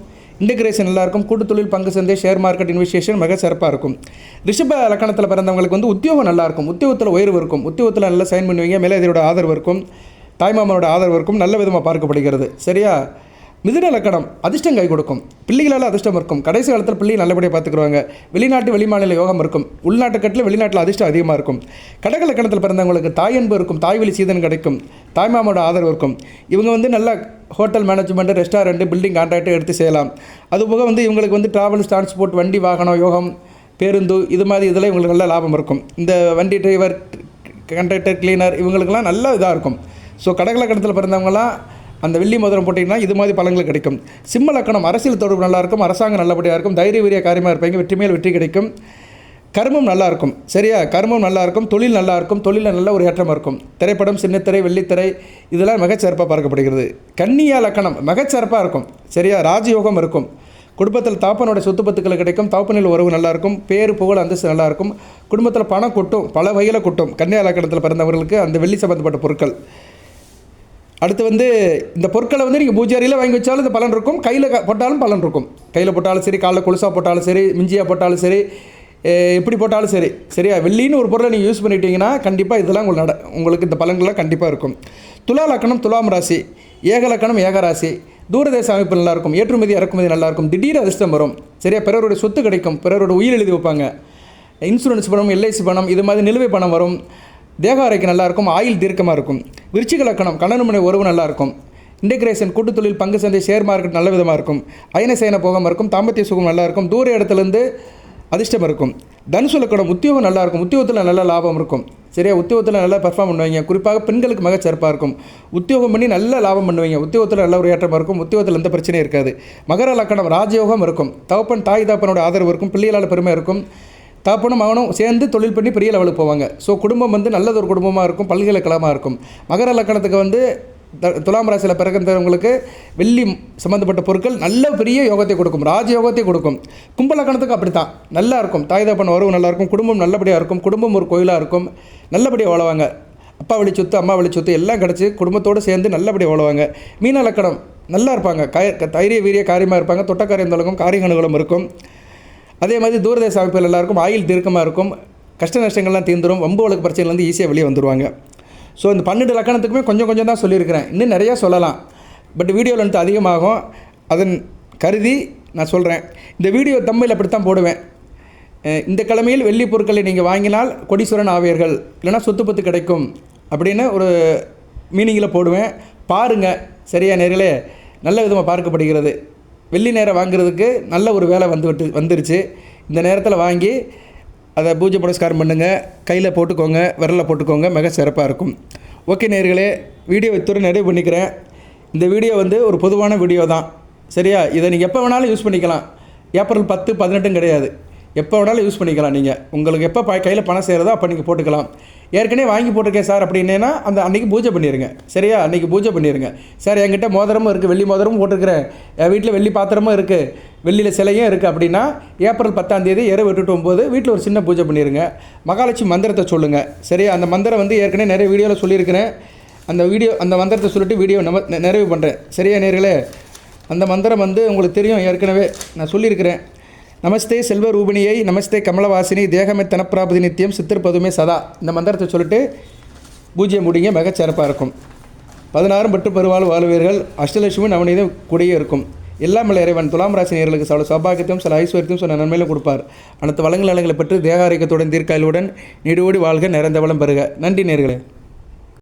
இன்டகிரேஷன் நல்லாயிருக்கும், கூட்டுத்தொழில், பங்கு சந்தை, ஷேர் மார்க்கெட் இன்வெஸ்டேஷன் மிக சிறப்பாக இருக்கும். ரிஷப லக்கணத்தில் பிறந்தவங்களுக்கு வந்து உத்தியோகம் நல்லாயிருக்கும், உத்தியோகத்தில் உயர்வு இருக்கும், உத்தியோகத்தில் நல்லா சைன் பண்ணுவீங்க, மேலதிகாரியோட ஆதரவு இருக்கும், தாய்மாமனோட ஆதரவு இருக்கும், நல்ல விதமாக பார்க்கப்படுகிறது. சரியா? மிதுன லக்கணம் அதிர்ஷ்டம் கை கொடுக்கும், பிள்ளைகளால் அதிர்ஷ்டம் இருக்கும், கடைசி காலத்தில் பிள்ளையை நல்லபடியாக பார்த்துக்குருவாங்க, வெளிநாட்டு வெளிமாநில யோகம் இருக்கும், உள்நாட்டு கட்டில் வெளிநாட்டில் அதிர்ஷ்டம் அதிகமாக இருக்கும். கடக லக்கணத்தில் பிறந்தவங்களுக்கு தாய் அன்பு இருக்கும், தாய் வழி சீதன் கிடைக்கும், தாய்மாமோட ஆதரவு இருக்கும். இவங்க வந்து நல்ல hotel management, restaurant, building contract எடுத்து செய்யலாம். அதுபோக வந்து இவங்களுக்கு வந்து ட்ராவல்ஸ், டிரான்ஸ்போர்ட், வண்டி வாகனம், யோகம், பேருந்து, இது மாதிரி இதில் இவங்களுக்கு நல்ல லாபம் இருக்கும். இந்த வண்டி டிரைவர், கண்டக்டர், கிளீனர் இவங்களுக்கெல்லாம் நல்ல இதாக இருக்கும். ஸோ கடக லக்கணத்தில் பிறந்தவங்களாம் அந்த வெள்ளி மோதிரம் போட்டிங்கன்னா இது மாதிரி பலன்கள் கிடைக்கும். சிம்ம லக்கணம் அரசியல் தொடர்பு நல்லாயிருக்கும், அரசாங்கம் நல்லபடியாக இருக்கும், தைரிய வீரிய காரியமாக இருப்பாங்க, வெற்றி மேல் வெற்றி கிடைக்கும், கர்மம் நல்லாயிருக்கும். சரியா? கர்மம் நல்லாயிருக்கும், தொழில் நல்லாயிருக்கும், தொழிலில் நல்ல ஒரு ஏற்றமாக இருக்கும். திரைப்படம், சின்னத்திரை, வெள்ளித்திரை இதெல்லாம் மிகச்சிறப்பாக பார்க்கப்படுகிறது. கன்னியா லக்கணம் மிகச்சிறப்பாக இருக்கும். சரியா? ராஜயோகம் இருக்கும், குடும்பத்தில் தாப்பனோட சொத்து பத்துக்கள் கிடைக்கும், தாப்பனில் உறவு நல்லாயிருக்கும், பேரு புகழ் அந்தஸ்து நல்லாயிருக்கும், குடும்பத்தில் பணம் கொட்டும், பல வகையில் கொட்டும். கன்னியா லக்கணத்தில் பிறந்தவர்களுக்கு அந்த வெள்ளி சம்பந்தப்பட்ட பொருட்கள். அடுத்து வந்து இந்த பொருட்களை வந்து நீங்கள் பூஜை அறையில் வாங்கி வச்சாலும் இந்த பலன் இருக்கும், கையில் போட்டாலும் பலன் இருக்கும். கையில் போட்டாலும் சரி, காலில் கொலுசாக போட்டாலும் சரி, மிஞ்சியாக போட்டாலும் சரி, எப்படி போட்டாலும் சரி. சரியா? வெள்ளின்னு ஒரு பொருளை நீங்கள் யூஸ் பண்ணிட்டீங்கன்னா கண்டிப்பாக இதெல்லாம் உங்களுக்கு இந்த பலன்கள்லாம் கண்டிப்பாக இருக்கும். துலா லக்கணம் துலாம் ராசி, ஏக லக்கணம் ஏக ராசி, தூரதேச அமைப்பு நல்லாயிருக்கும், ஏற்றுமதி இறக்குமதி நல்லாயிருக்கும், திடீர் அதிர்ஷ்டம் வரும். சரியா? பிறருடைய சொத்து கிடைக்கும், பிறரோட உயிர் எழுதி வைப்பாங்க, இன்சூரன்ஸ் பணம், எல்ஐசி பணம், இது மாதிரி நிலுவை பணம் வரும், தேக ஆரோக்கியம் நல்லாயிருக்கும், ஆயுள் தீர்க்கமாக இருக்கும். விருச்சிக லக்கணம் கணவன் மனைவி உறவு நல்லாயிருக்கும். இன்டெகிரேஷன் கூட்டுத் தொழில், பங்கு சந்தை, ஷேர் மார்க்கெட் நல்ல விதமாக இருக்கும். அயன சேன போகாமல் இருக்கும். தாம்பத்திய சுகம் நல்லாயிருக்கும். தூர இடத்துலேருந்து அதிர்ஷ்டம் இருக்கும். தனுசு லக்கணம் உத்தியோகம் நல்லாயிருக்கும். உத்தியோகத்தில் நல்ல லாபம் இருக்கும். சரியா, உத்தியோகத்தில் நல்லா பெர்ஃபார்ம் பண்ணுவீங்க. குறிப்பாக பெண்களுக்கு மிக சிறப்பாக இருக்கும். உத்தியோகம் பண்ணி நல்ல லாபம் பண்ணுவீங்க. உத்தியோகத்தில் நல்ல ஒரு ஏற்றமாக இருக்கும். உத்தியோகத்தில் எந்த பிரச்சனையும் இருக்காது. மகர லக்கணம் ராஜயோகம் இருக்கும். தகப்பன் தாய் தாப்பனோட ஆதரவு இருக்கும். பிள்ளைகளால் பெருமை இருக்கும். தாப்பனும் மகனும் சேர்ந்து தொழில் பண்ணி பெரிய லெவலுக்கு போவாங்க. ஸோ குடும்பம் வந்து நல்லது ஒரு குடும்பமாக இருக்கும். பல்கலைக்கழகமாக இருக்கும். மகர லக்கணத்துக்கு வந்து துலாம் ராசியில் பிறக்கிறவங்களுக்கு வெள்ளி சம்மந்தப்பட்ட பொருட்கள் நல்ல பெரிய யோகத்தை கொடுக்கும். ராஜயோகத்தை கொடுக்கும். கும்பலக்கணத்துக்கு அப்படி தான் நல்லா இருக்கும். தாய் தாப்பன் உறவு நல்லாயிருக்கும். குடும்பம் நல்லபடியாக இருக்கும். குடும்பம் ஒரு கோயிலாக இருக்கும். நல்லபடியாக வாழுவாங்க. அப்பா வழி சொத்து, அம்மா வழி சொத்து எல்லாம் கிடச்சி குடும்பத்தோடு சேர்ந்து நல்லபடியாக வாழுவாங்க. மீன லக்கணம் நல்லா இருப்பாங்க. தைரிய வீரிய காரியமாக இருப்பாங்க. தொட்டக்காரியம் தொடங்கும். காரியங்களும் இருக்கும். அதே மாதிரி தூரதேச அமைப்புகள் எல்லாருக்கும் ஆயுள் தீர்க்கமாக இருக்கும். கஷ்ட நஷ்டங்கள்லாம் தீர்ந்துடும். வம்பு வழக்கு பிரச்சனைலேருந்து ஈஸியாக வெளியே வந்துடுவாங்க. ஸோ இந்த 12 லக்கணத்துக்குமே கொஞ்சம் தான் சொல்லியிருக்கிறேன். இன்னும் நிறையா சொல்லலாம். பட் வீடியோ லென்த் அதிகமாகும். அதன் கருதி நான் சொல்கிறேன். இந்த வீடியோ தம்மையில் அப்படித்தான் போடுவேன். இந்த கிழமையில் வெள்ளி பொருட்களை நீங்கள் வாங்கினால் கொடீஸ்வரன் ஆவீர்கள், இல்லைனா சொத்து பத்து கிடைக்கும் அப்படின்னு ஒரு மீனிங்கில் போடுவேன். பாருங்கள். சரியா நேரிலே நல்ல விதமாக பார்க்கப்படுகிறது. வெள்ளி நேரம் வாங்குறதுக்கு நல்ல ஒரு வேலை வந்துருச்சு. இந்த நேரத்தில் வாங்கி அதை பூஜை புனஸ்காரம் பண்ணுங்கள். கையில் போட்டுக்கோங்க, விரலில் போட்டுக்கோங்க. மிக சிறப்பாக இருக்கும். ஓகே நேயர்களே, வீடியோ இத்துடன் நிறைவு பண்ணிக்கிறேன். இந்த வீடியோ வந்து ஒரு பொதுவான வீடியோ தான். சரியா, இதை நீங்கள் எப்போ வேணாலும் யூஸ் பண்ணிக்கலாம். ஏப்ரல் 10, 18 கிடையாது. எப்போ வேணாலும் யூஸ் பண்ணிக்கலாம். நீங்கள் உங்களுக்கு எப்போ கையில் பணம் சேருதோ அப்போ நீங்கள் போட்டுக்கலாம். ஏற்கனவே வாங்கி போட்டிருக்கேன் சார் அப்படின்னா அந்த அன்றைக்கி பூஜை பண்ணிடுங்க. சரியா, அன்றைக்கி பூஜை பண்ணிடுங்க. சார் என்கிட்ட மோதிரமும் இருக்குது, வெள்ளி மோதிரமும் போட்டிருக்கிறேன், என் வீட்டில் வெள்ளி பாத்திரமும் இருக்குது, வெள்ளியில் சிலையும் இருக்குது அப்படின்னா ஏப்ரல் 10ஆம் தேதி இரவு 8-9 வீட்டில் ஒரு சின்ன பூஜை பண்ணிடுங்க. மகாலட்சுமி மந்திரத்தை சொல்லுங்கள். சரியா, அந்த மந்திரம் வந்து ஏற்கனவே நிறைய வீடியோவில் சொல்லியிருக்கிறேன். அந்த மந்திரத்தை சொல்லிட்டு வீடியோ நிறைவு பண்ணுறேன். சரியா நேர்களே, அந்த மந்திரம் வந்து உங்களுக்கு தெரியும், ஏற்கனவே நான் சொல்லியிருக்கிறேன். நமஸ்தே செல்வ ரூபிணியை, நமஸ்தே கமலவாசினி, தேகமே தனப்பிராபதி நித்தியம், சித்திரப்பதுமே சதா. இந்த மந்திரத்தை சொல்லிட்டு பூஜ்ஜியம் முடிங்க. மிகச்சிறப்பாக இருக்கும். 16 பட்டு பெருவாள் வாழ்வீர்கள். அஷ்டலட்சுமி நவநீதம் கூடியே இருக்கும். எல்லாம் இறைவன் துலாம் ராசி நேயர்களுக்கு சில சௌபாகியத்தையும் சில ஐஸ்வர்யத்தையும் சில நன்மையிலும் கொடுப்பார். அனைத்து வளங்களை பெற்று தேக ஆரோக்கியத்துடன் தீர்க்காயலுடன் நீடோடி வாழ்க, நிறைந்த வளம் பெறுக. நன்றி நேயர்களே.